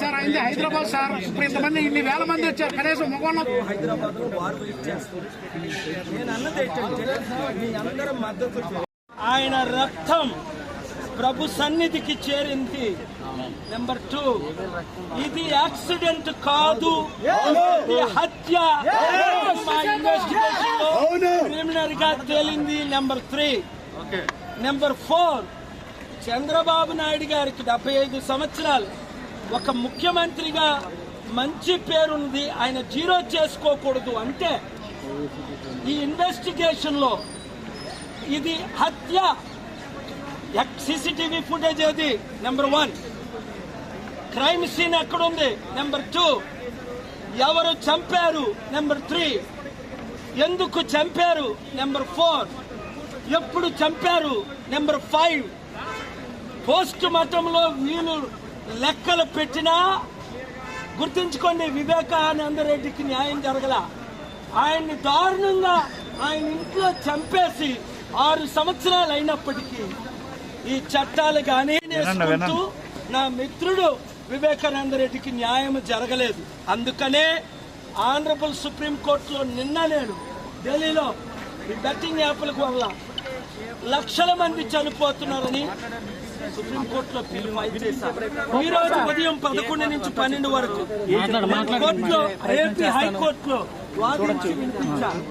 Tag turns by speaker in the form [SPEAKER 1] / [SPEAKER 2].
[SPEAKER 1] Sir అయింది Hyderabad sir. ఇప్పుడు ఇంతమంది ఇన్ని వేల మంది వచ్చారు, కనీసం మగవాళ్ళు
[SPEAKER 2] హైదరాబాద్ లో వారు ఇచ్చేస్తారు. నేను అన్నది ఏంటంటే మీ అందరం మద్దతు, ఆయన రక్తం ప్రభు సన్నిధికి చేరింది. నెంబర్ 2, ఇది యాక్సిడెంట్ కాదు, ఇది హత్య. మా ఇన్వెస్టిగేషన్ లో ప్రిలిమినరీ గా తేలింది. నెంబర్ 3. నెంబర్ 4, చంద్రబాబు నాయుడు గారికి 75 సంవత్సరాలు ఒక ముఖ్యమంత్రిగా మంచి పేరుంది, ఆయన జీరో చేసుకోకూడదు అంటే ఈ ఇన్వెస్టిగేషన్ లో ఇది హత్య. సీసీటీవీ ఫుటేజ్ ఏది? నెంబర్ 1. క్రైమ్ సీన్ ఎక్కడుంది? నెంబర్ 2. ఎవరు చంపారు? నెంబర్ 3. ఎందుకు చంపారు? నెంబర్ 4. ఎప్పుడు చంపారు? నెంబర్ 5. పోస్ట్ మార్టంలో వీళ్ళు లెక్కలు పెట్టినా గుర్తుంచుకోండి, వివేకానంద రెడ్డికి న్యాయం జరగల. ఆయన్ని దారుణంగా ఆయన ఇంట్లో చంపేసి 6 సంవత్సరాలు అయినప్పటికీ ఈ చట్టాలు కానీ నా మిత్రుడు వివేకానంద రెడ్డికి న్యాయం జరగలేదు. అందుకనే ఆనరబుల్ సుప్రీం కోర్టులో నిన్న నేను ఢిల్లీలో ఈ బెట్టింగ్ యాప్ల వల్ల లక్షల మంది చనిపోతున్నారని సుప్రీంకోర్టులో ఫైల్ చేశారు. ఈ రోజు ఉదయం 11 నుంచి 12 వరకు కోర్టులో, ఏపీ హైకోర్టులో వాదించి వినిపించారు.